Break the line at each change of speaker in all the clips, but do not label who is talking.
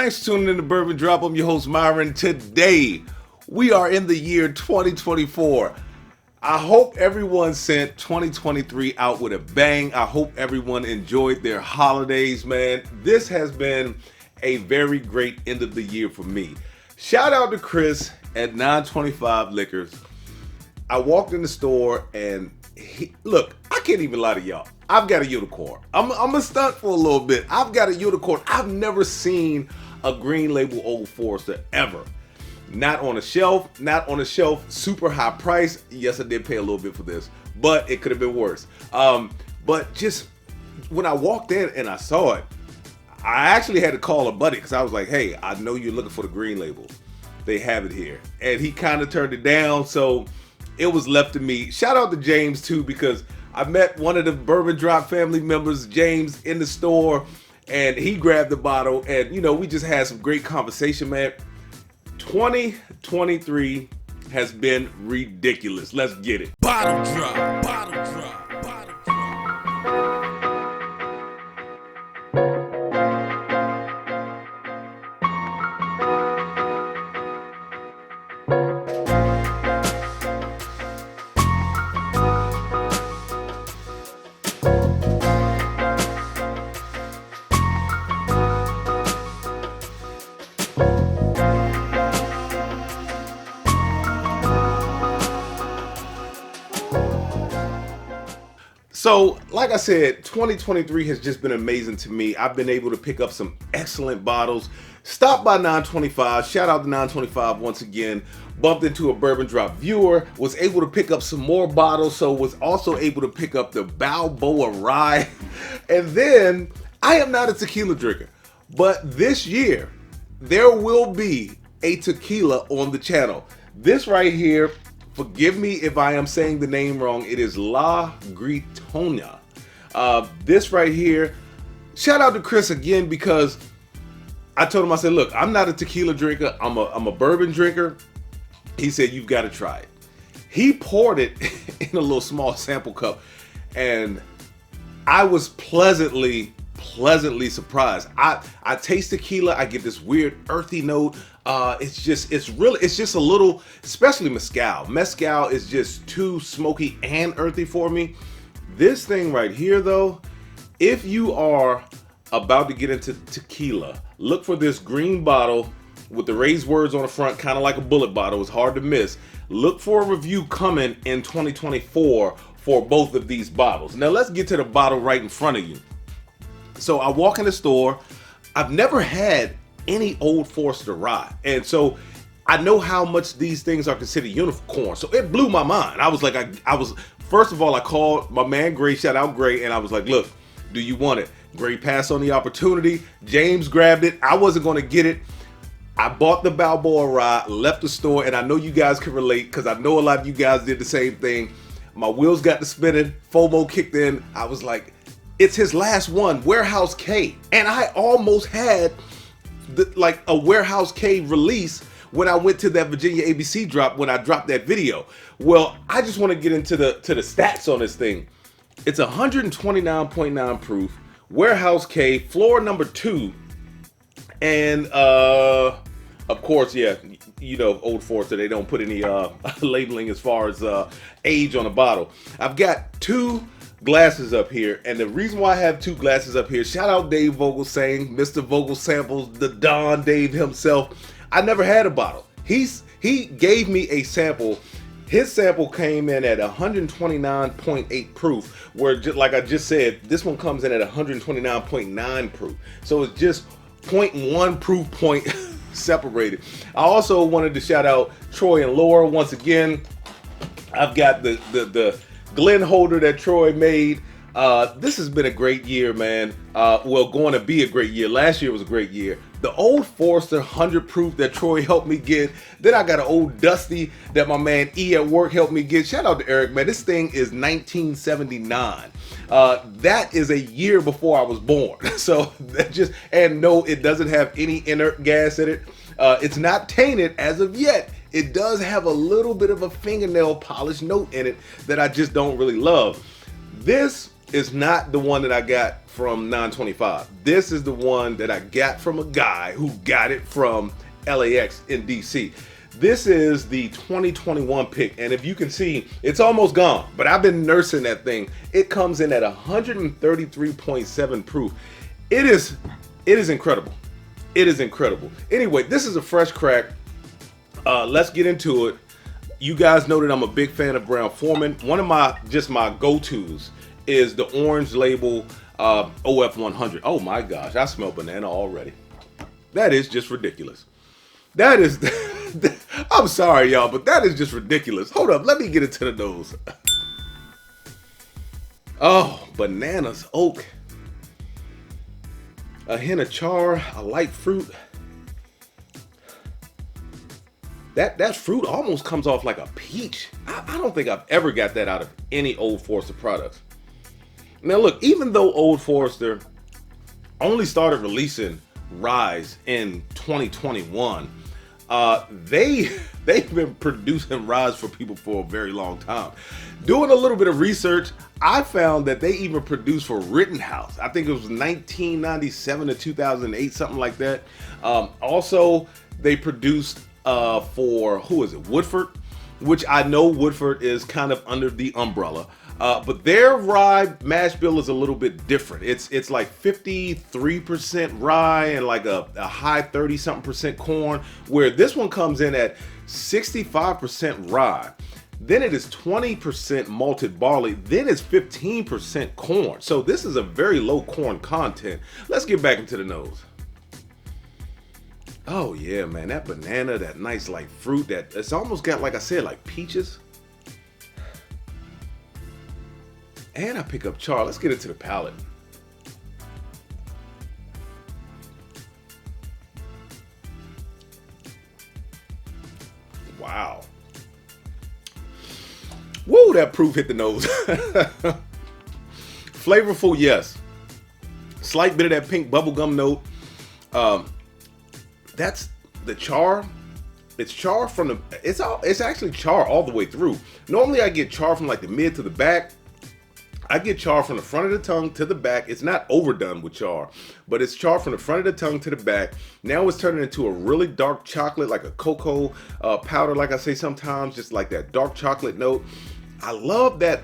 Thanks for tuning in to Bourbon Drop. I'm your host, Myron. Today, we are in the year 2024. I hope everyone sent 2023 out with a bang. I hope everyone enjoyed their holidays, man. This has been a very great end of the year for me. Shout out to Chris at 925 Liquors. I walked in the store and look, I can't even lie to y'all. I've got a unicorn. I'm a stunt for a little bit. I've got a unicorn. I've never seen a green label Old Forester ever. Not on a shelf, super high price. Yes, I did pay a little bit for this, but it could have been worse. But just when I walked in and I saw it, I actually had to call a buddy because I was like, hey, I know you're looking for the green label. They have it here. And he kind of turned it down, so it was left to me. Shout out to James too, because I met one of the Bourbon Drop family members, James, in the store, and he grabbed the bottle, and we just had some great conversation, man. 2023 has been ridiculous. Let's get it. Bottle drop, bottle drop, bottle drop. So, like I said, 2023 has just been amazing to me. I've been able to pick up some excellent bottles. Stopped by 925. Shout out to 925 once again. Bumped into a Bourbon Drop viewer. Was able to pick up some more bottles. So, was also able to pick up the Balboa RYE. And then, I am not a tequila drinker. But this year, there will be a tequila on the channel. This right here, forgive me if I am saying the name wrong. It is La Gritona. This right here, shout out to Chris again, because I told him, I said, look, I'm not a tequila drinker. I'm a bourbon drinker. He said, you've got to try it. He poured it in a little small sample cup, and I was pleasantly surprised. I taste tequila. I get this weird earthy note. It's just a little, especially mezcal. Mezcal is just too smoky and earthy for me. This thing right here, though, if you are about to get into tequila, look for this green bottle with the raised words on the front, kind of like a bullet bottle. It's hard to miss. Look for a review coming in 2024 for both of these bottles. Now let's get to the bottle right in front of you. So I walk in the store. I've never had any Old Forester RYE, and so I know how much these things are considered unicorn. So it blew my mind. I was like, first of all, I called my man Gray, shout out Gray, and I was like, look, do you want it? Gray passed on the opportunity. James grabbed it. I wasn't going to get it. I bought the Balboa RYE, left the store, and I know you guys can relate because I know a lot of you guys did the same thing. My wheels got to spinning. FOMO kicked in. I was like, it's his last one, Warehouse K. And I almost had like a Warehouse K release when I went to that Virginia ABC drop, when I dropped that video. Well, I just want to get into the stats on this thing. It's 129.9 proof, Warehouse K, floor number 2. And of course, yeah, Old Forester, they don't put any labeling as far as age on the bottle. I've got 2 glasses up here, and the reason why I have 2 glasses up here, shout out Dave Vogelsang, Mr. Vogel Samples, the Don Dave himself. I never had a bottle. He gave me a sample. His sample came in at 129.8 proof, where like I just said, this one comes in at 129.9 proof. So it's just 0.1 proof point separated. I also wanted to shout out Troy and Laura once again. I've got the Glen holder that Troy made. This has been a great year, man. Well, going to be a great year. Last year was a great year. The Old Forester 100 proof that Troy helped me get. Then I got an old Dusty that my man E at work helped me get. Shout out to Eric, man. This thing is 1979. That is a year before I was born. So and no, it doesn't have any inert gas in it. It's not tainted as of yet. It does have a little bit of a fingernail polish note in it that I just don't really love. This is not the one that I got from 925. This is the one that I got from a guy who got it from LAX in DC. This is the 2021 pick, and if you can see, it's almost gone, but I've been nursing that thing. It comes in at 133.7 proof. It is incredible. It is incredible. Anyway, this is a fresh crack. Let's get into it. You guys know that I'm a big fan of Brown-Forman. One of my go-tos is the orange label OF 100. Oh my gosh, I smell banana already. That is just ridiculous. That is, I'm sorry y'all, but that is just ridiculous. Hold up, let me get into the nose. Oh, bananas, oak, a hint of char, a light fruit. That fruit almost comes off like a peach. I don't think I've ever got that out of any Old Forester products. Now look, even though Old Forester only started releasing RYEs in 2021, they've been producing RYEs for people for a very long time. Doing a little bit of research, I found that they even produced for Rittenhouse. I think it was 1997 to 2008, something like that. Also, they produced for, who is it, Woodford, which I know Woodford is kind of under the umbrella. But their rye mash bill is a little bit different. It's like 53% rye and like a high 30-something% corn, where this one comes in at 65% rye. Then it is 20% malted barley. Then it's 15% corn. So this is a very low corn content. Let's get back into the nose. Oh yeah, man, that banana, that nice like fruit, that it's almost got, like I said, like peaches. And I pick up char. Let's get into the palate. Wow. Whoa, that proof hit the nose. Flavorful, yes. Slight bit of that pink bubblegum note. That's the char. It's char from the, it's actually char all the way through. Normally I get char from like the mid to the back. I get char from the front of the tongue to the back. It's not overdone with char, but it's char from the front of the tongue to the back. Now it's turning into a really dark chocolate, like a cocoa powder, like I say sometimes, just like that dark chocolate note. I love that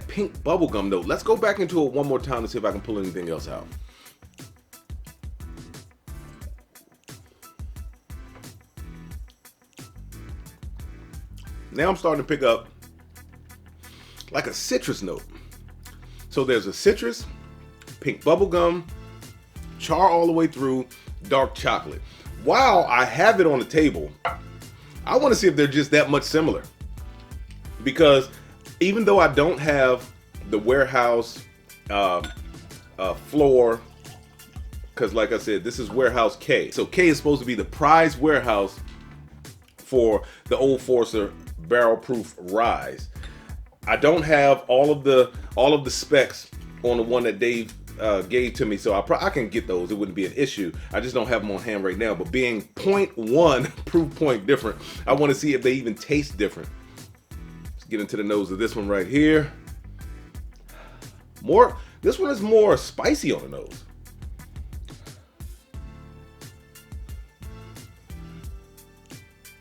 pink bubblegum note. Let's go back into it one more time to see if I can pull anything else out. Now I'm starting to pick up like a citrus note. So there's a citrus, pink bubblegum, char all the way through, dark chocolate. While I have it on the table, I want to see if they're just that much similar. Because even though I don't have the warehouse floor, because like I said, this is warehouse K. So K is supposed to be the prize warehouse for the Old Forester barrel proof ryes. I don't have all of the specs on the one that Dave gave to me, so I can get those. It wouldn't be an issue. I just don't have them on hand right now. But being 0.1 proof point different, I want to see if they even taste different. Let's get into the nose of this one right here. This one is more spicy on the nose.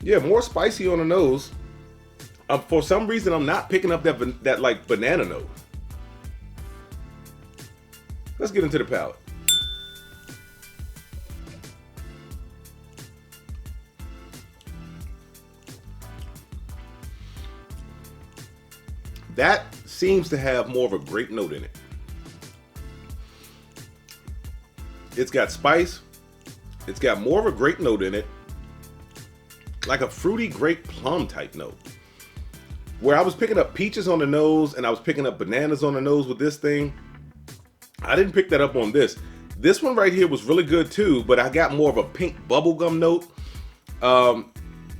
Yeah, more spicy on the nose. For some reason, I'm not picking up that like banana note. Let's get into the palate. That seems to have more of a grape note in it. It's got spice. It's got more of a grape note in it. Like a fruity grape plum type note. Where I was picking up peaches on the nose and I was picking up bananas on the nose with this thing, I didn't pick that up on this. This one right here was really good too, but I got more of a pink bubblegum note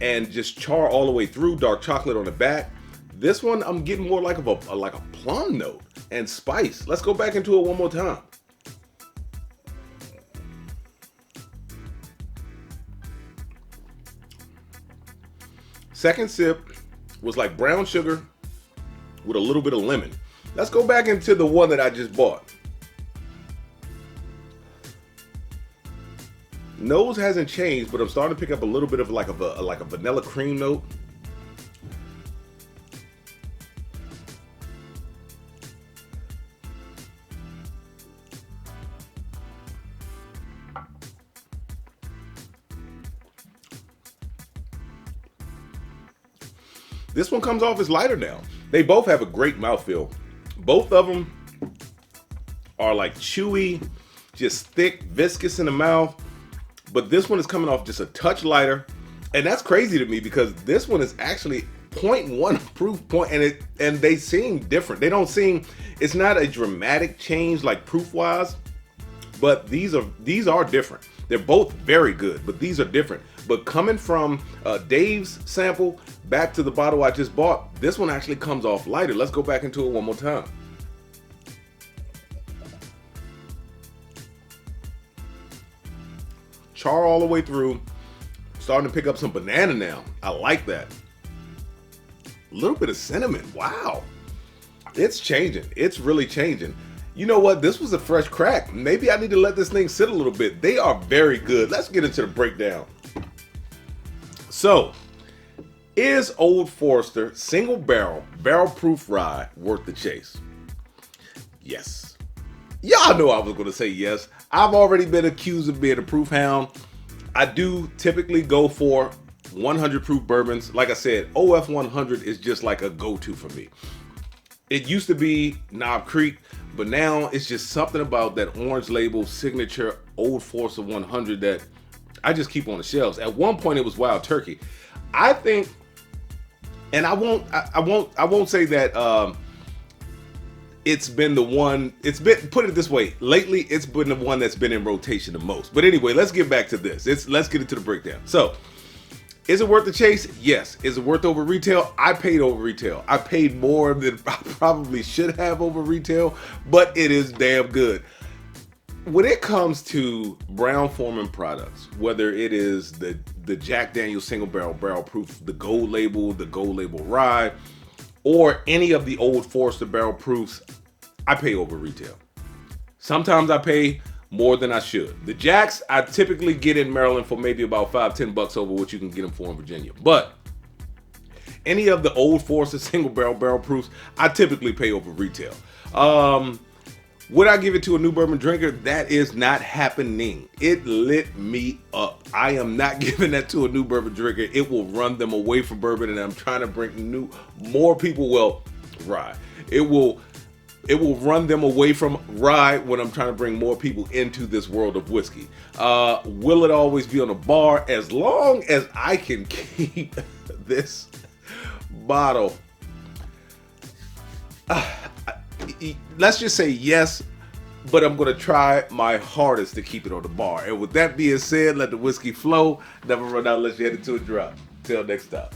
and just char all the way through, dark chocolate on the back. This one, I'm getting more like a plum note and spice. Let's go back into it one more time. Second sip was like brown sugar with a little bit of lemon. Let's go back into the one that I just bought. Nose hasn't changed, but I'm starting to pick up a little bit of like a vanilla cream note. This one comes off as lighter now. They both have a great mouthfeel. Both of them are like chewy, just thick, viscous in the mouth. But this one is coming off just a touch lighter. And that's crazy to me because this one is actually 0.1 proof point, and they seem different. They don't seem, it's not a dramatic change like proof wise, but these are different. They're both very good, but these are different. But coming from Dave's sample back to the bottle I just bought, this one actually comes off lighter. Let's go back into it one more time. Char all the way through. Starting to pick up some banana now. I like that. A little bit of cinnamon. Wow. It's changing. It's really changing. You know what? This was a fresh crack. Maybe I need to let this thing sit a little bit. They are very good. Let's get into the breakdown. So, is Old Forester single barrel proof rye worth the chase? Yes. Y'all know I was going to say yes. I've already been accused of being a proof hound. I do typically go for 100 proof bourbons. Like I said, OF 100 is just like a go-to for me. It used to be Knob Creek, but now it's just something about that orange label signature Old Forester 100 that I just keep on the shelves. At one point it was Wild Turkey. I think, and I won't say that it's been the one, put it this way, lately it's been the one that's been in rotation the most. But anyway, let's get back to this. Let's get into the breakdown. So, is it worth the chase? Yes. Is it worth over retail? I paid over retail. I paid more than I probably should have over retail, but it is damn good. When it comes to Brown-Forman products, whether it is the Jack Daniel's single barrel proof, the gold label rye, or any of the Old Forester barrel proofs, I pay over retail. Sometimes I pay more than I should. The Jacks, I typically get in Maryland for maybe about $5-10 over what you can get them for in Virginia. But any of the Old Forester single barrel proofs, I typically pay over retail. Would I give it to a new bourbon drinker? That is not happening. It lit me up. I am not giving that to a new bourbon drinker. It will run them away from bourbon, and I'm trying to bring more people, well, rye. It will run them away from rye when I'm trying to bring more people into this world of whiskey. Will it always be on a bar? As long as I can keep this bottle, let's just say yes, but I'm going to try my hardest to keep it on the bar. And with that being said, let the whiskey flow. Never run out unless you head into a drop. Till next time.